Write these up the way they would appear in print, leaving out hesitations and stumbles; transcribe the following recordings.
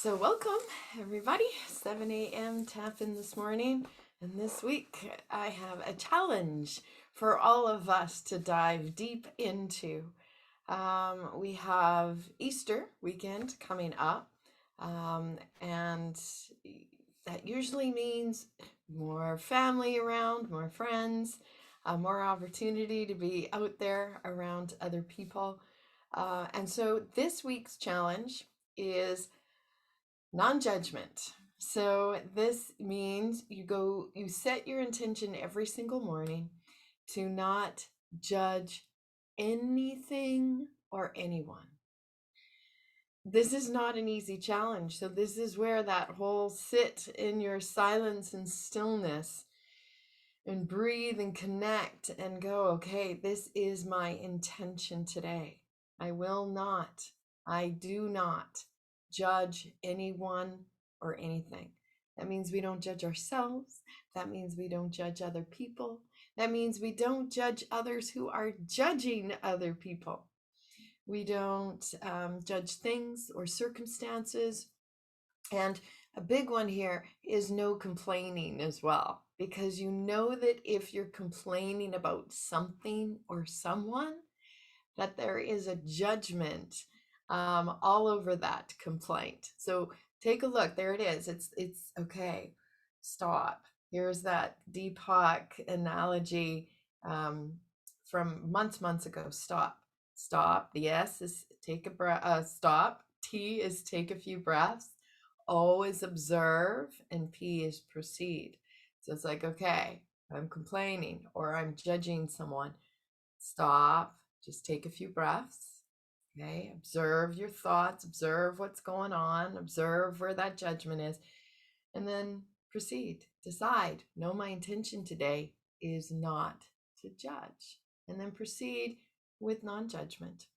So welcome everybody, 7 a.m. tap in this morning. And this week I have a challenge for all of us to dive deep into. We have Easter weekend coming up, and that usually means more family around, more friends, more opportunity to be out there around other people. And so this week's challenge is non-judgment. So this means you set your intention every single morning to not judge anything or anyone. This is not an easy challenge. So this is where that whole sit in your silence and stillness and breathe and connect and go, okay, this is my intention today. I do not judge anyone or anything. That means we don't judge ourselves. That means we don't judge other people. That means we don't judge others who are judging other people. We don't judge things or circumstances. And a big one here is no complaining as well, because you know that if you're complaining about something or someone, that there is a judgment all over that complaint. So take a look. There it is. It's okay. Stop. Here's that Deepak analogy from months ago. Stop. Stop. The S is take a breath. Stop. T is take a few breaths. O is observe, and P is proceed. So it's like, okay, I'm complaining or I'm judging someone. Stop. Just take a few breaths. Okay. Observe your thoughts, observe what's going on, observe where that judgment is, and then proceed. Decide. No, my intention today is not to judge. And then proceed with non-judgment.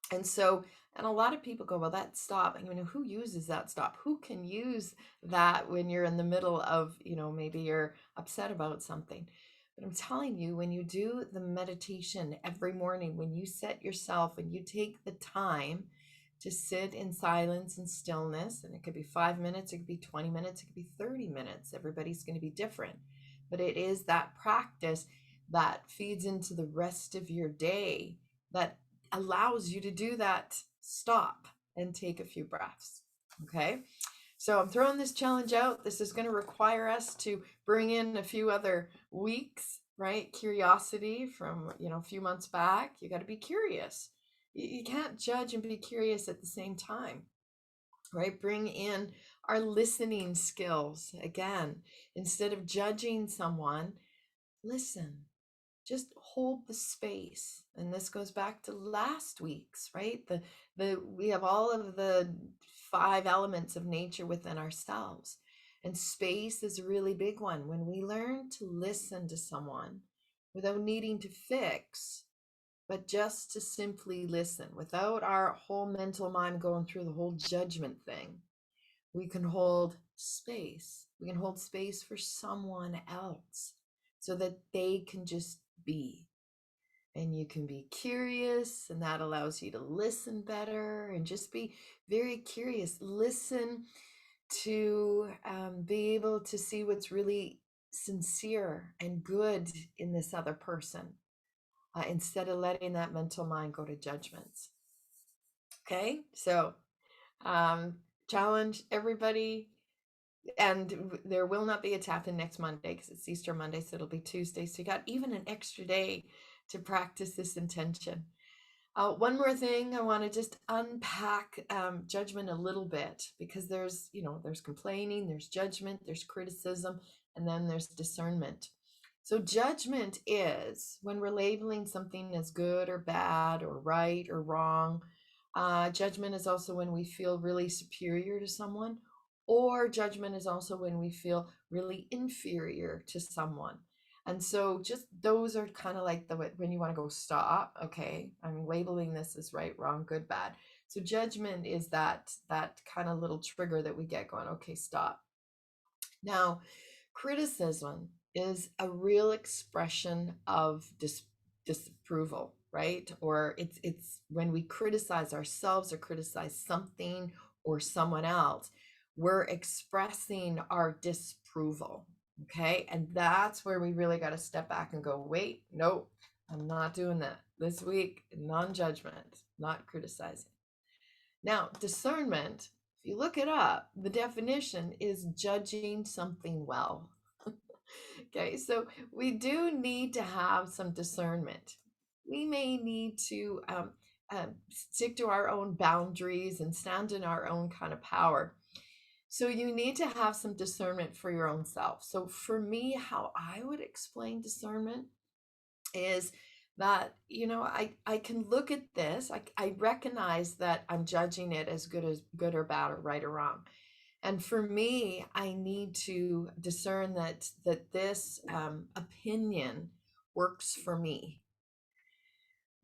And so, and a lot of people go, well, that stop. I mean, who uses that stop? Who can use that when you're in the middle of, maybe you're upset about something? But I'm telling you, when you do the meditation every morning, when you set yourself and you take the time to sit in silence and stillness, and it could be 5 minutes, it could be 20 minutes, it could be 30 minutes. Everybody's going to be different. But it is that practice that feeds into the rest of your day that allows you to do that stop and take a few breaths. Okay. So I'm throwing this challenge out. This is going to require us to bring in a few other weeks, right? Curiosity from, a few months back. You got to be curious. You can't judge and be curious at the same time, right? Bring in our listening skills again. Instead of judging someone, listen. Just hold the space. And this goes back to last week's, right? We have all of the 5 elements of nature within ourselves. And space is a really big one. When we learn to listen to someone without needing to fix, but just to simply listen without our whole mental mind going through the whole judgment thing, we can hold space. We can hold space for someone else so that they can just be. And you can be curious, and that allows you to listen better and just be very curious. Listen to be able to see what's really sincere and good in this other person, instead of letting that mental mind go to judgments. Okay, so challenge everybody. And there will not be a tap in next Monday because it's Easter Monday, so it'll be Tuesday. So you got even an extra day to practice this intention. One more thing, I want to just unpack judgment a little bit, because there's complaining, there's judgment, there's criticism, and then there's discernment. So judgment is when we're labeling something as good or bad or right or wrong. Judgment is also when we feel really superior to someone, or judgment is also when we feel really inferior to someone. And so just those are kind of like when you want to go stop. Okay, I'm labeling this as right, wrong, good, bad. So judgment is that kind of little trigger that we get going, okay, stop. Now, criticism is a real expression of disapproval, right? Or it's when we criticize ourselves or criticize something or someone else, we're expressing our disapproval. Okay. And that's where we really got to step back and go, wait, nope, I'm not doing that this week. Non-judgment, not criticizing. Now, discernment, if you look it up, the definition is judging something well. Okay, so we do need to have some discernment. We may need to stick to our own boundaries and stand in our own kind of power. So you need to have some discernment for your own self. So for me, how I would explain discernment is that, I can look at this, I recognize that I'm judging it as good or bad or right or wrong. And for me, I need to discern that this opinion works for me.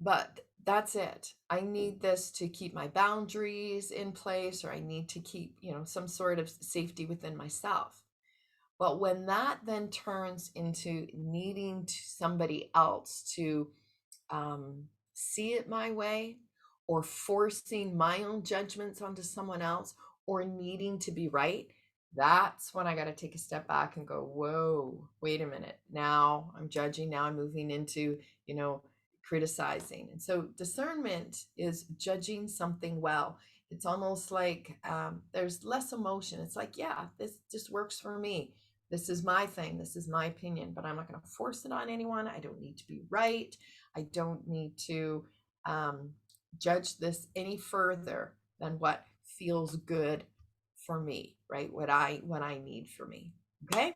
But that's it. I need this to keep my boundaries in place, or I need to keep, some sort of safety within myself. But when that then turns into needing somebody else to see it my way, or forcing my own judgments onto someone else, or needing to be right, that's when I got to take a step back and go, whoa, wait a minute. Now I'm judging. Now I'm moving into, criticizing. And so discernment is judging something well. It's almost like there's less emotion. It's like, yeah, this just works for me. This is my thing. This is my opinion, but I'm not going to force it on anyone. I don't need to be right. I don't need to judge this any further than what feels good for me, right? What I need for me. Okay.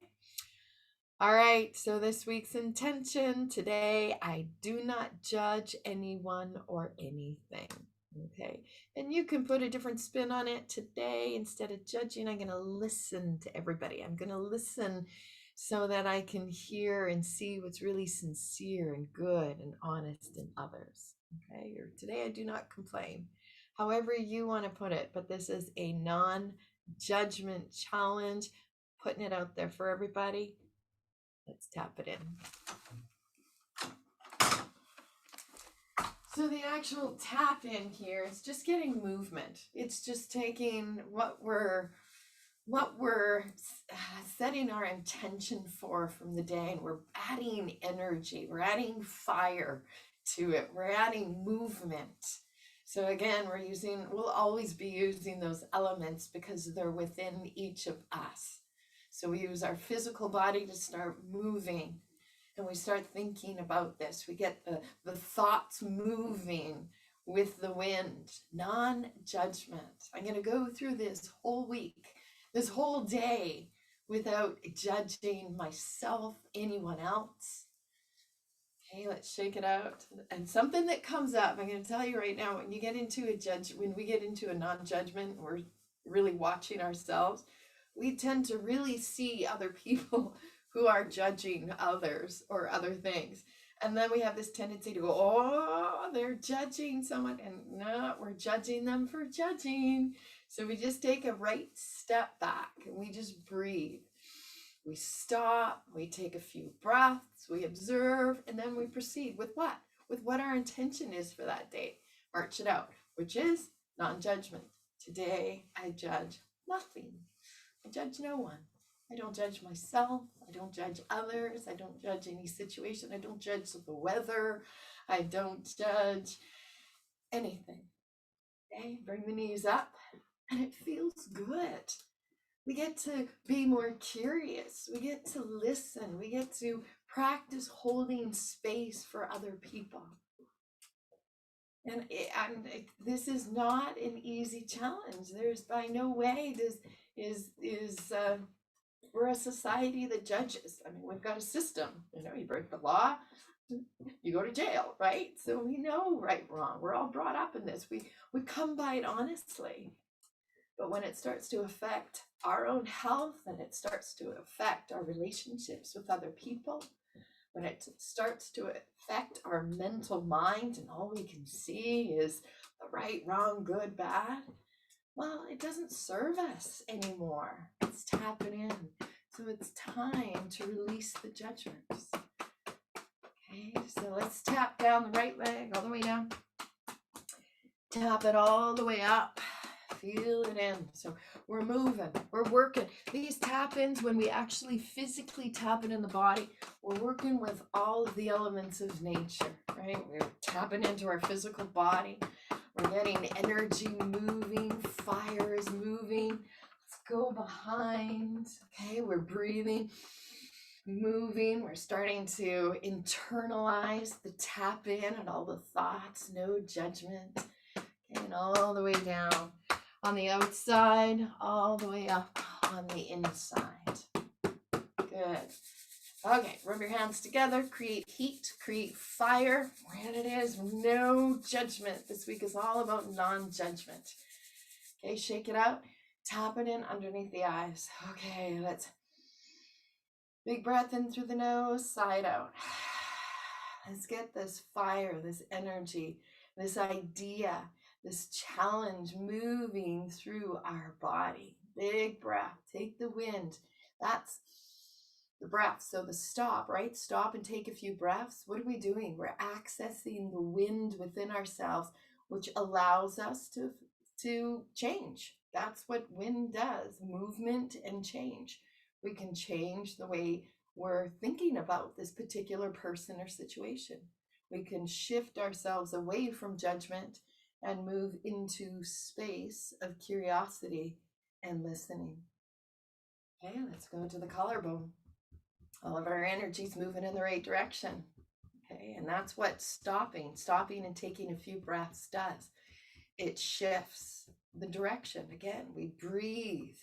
All right. So this week's intention today, I do not judge anyone or anything. Okay. And you can put a different spin on it today. Instead of judging, I'm going to listen to everybody. I'm going to listen so that I can hear and see what's really sincere and good and honest in others. Okay. Or today, I do not complain. However you want to put it, but this is a non-judgment challenge, putting it out there for everybody. Let's tap it in. So the actual tap in here is just getting movement. It's just taking what we're setting our intention for from the day, and we're adding energy, we're adding fire to it, we're adding movement. So again, we'll always be using those elements because they're within each of us. So we use our physical body to start moving, and we start thinking about this. We get the thoughts moving with the wind. Non-judgment. I'm going to go through this whole week, this whole day, without judging myself, anyone else. Okay, let's shake it out. And something that comes up, I'm going to tell you right now, when we get into a non-judgment, we're really watching ourselves, we tend to really see other people who are judging others or other things. And then we have this tendency to go, oh, they're judging someone. And no, we're judging them for judging. So we just take a right step back and we just breathe. We stop, we take a few breaths, we observe, and then we proceed with what? With what our intention is for that day. March it out, which is non-judgment. Today, I judge nothing. I judge no one. I don't judge myself. I don't judge others. I don't judge any situation. I don't judge the weather. I don't judge anything. Okay, bring the knees up, and it feels good. We get to be more curious. We get to listen. We get to practice holding space for other people. And this is not an easy challenge. There's by no way we're a society that judges. I mean, we've got a system. You break the law, you go to jail, right? So we know right, wrong. We're all brought up in this. We come by it honestly. But when it starts to affect our own health, and it starts to affect our relationships with other people, when it starts to affect our mental mind and all we can see is the right, wrong, good, bad, well, it doesn't serve us anymore. It's tapping in. So it's time to release the judgments. Okay, so let's tap down the right leg all the way down. Tap it all the way up. Feel it in. So we're moving, we're working. These tap-ins, when we actually physically tap it in the body, we're working with all of the elements of nature, right? We're tapping into our physical body. We're getting energy moving, fire is moving. Let's go behind. Okay, we're breathing, moving. We're starting to internalize the tap in and all the thoughts, no judgment. Okay, and all the way down on the outside, all the way up on the inside. Good. Okay, rub your hands together, create heat, create fire. Where it is, no judgment. This week is all about non-judgment. Okay, shake it out, tap it in underneath the eyes. Okay, let's big breath in through the nose, side out. Let's get this fire, this energy, this idea, this challenge moving through our body. Big breath, take the wind. That's the breath. So the stop, right? Stop and take a few breaths. What are we doing? We're accessing the wind within ourselves, which allows us to change. That's what wind does, movement and change. We can change the way we're thinking about this particular person or situation. We can shift ourselves away from judgment and move into space of curiosity and listening. Okay, let's go to the collarbone. All of our energy's moving in the right direction. Okay, and that's what stopping and taking a few breaths does. It shifts the direction. Again, we breathe.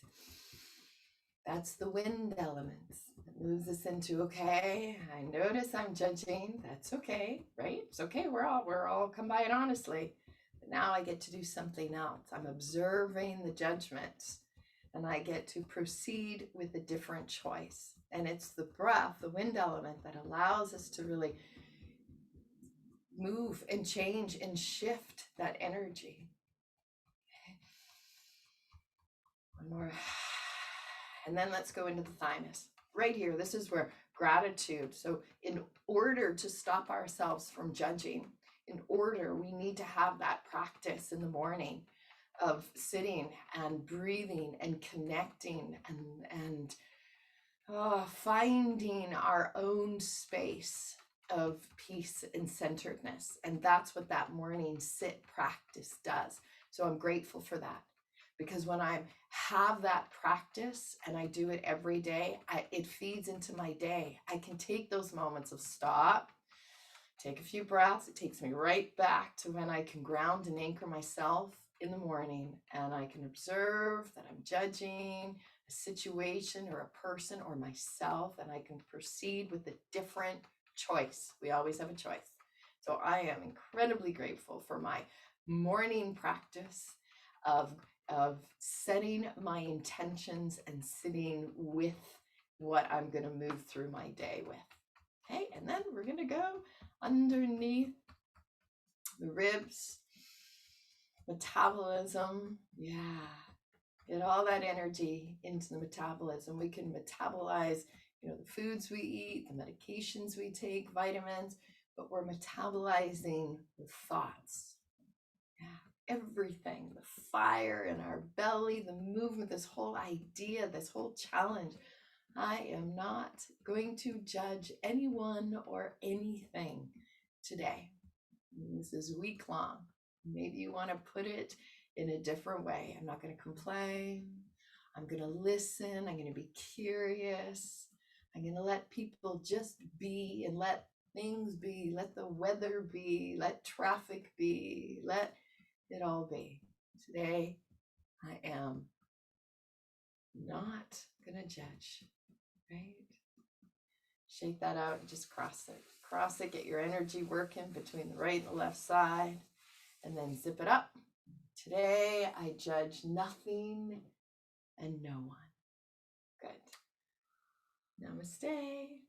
That's the wind element. It moves us into, okay, I notice I'm judging. That's okay, right? It's okay. We're all come by it honestly. But now I get to do something else. I'm observing the judgments, and I get to proceed with a different choice. And it's the breath, the wind element, that allows us to really move and change and shift that energy. Okay. One more. And then let's go into the thymus. Right here, this is where gratitude. So in order to stop ourselves from judging, we need to have that practice in the morning of sitting and breathing and connecting and finding our own space of peace and centeredness. And that's what that morning sit practice does. So I'm grateful for that, because when I have that practice and I do it every day, it feeds into my day. I can take those moments of stop, take a few breaths. It takes me right back to when I can ground and anchor myself in the morning, and I can observe that I'm judging a situation or a person or myself, and I can proceed with a different choice. We always have a choice. So I am incredibly grateful for my morning practice of setting my intentions and sitting with what I'm going to move through my day with. Okay, and then we're going to go underneath the ribs, metabolism. Yeah, get all that energy into the metabolism. We can metabolize, the foods we eat, the medications we take, vitamins, but we're metabolizing the thoughts. Yeah, everything, the fire in our belly, the movement, this whole idea, this whole challenge. I am not going to judge anyone or anything today. This is week long. Maybe you want to put it in a different way. I'm not going to complain. I'm going to listen. I'm going to be curious. I'm going to let people just be and let things be. Let the weather be. Let traffic be. Let it all be. Today, I am not going to judge. Right? Shake that out and just cross it. Cross it, get your energy working between the right and the left side, and then zip it up. Today, I judge nothing and no one. Good. Namaste.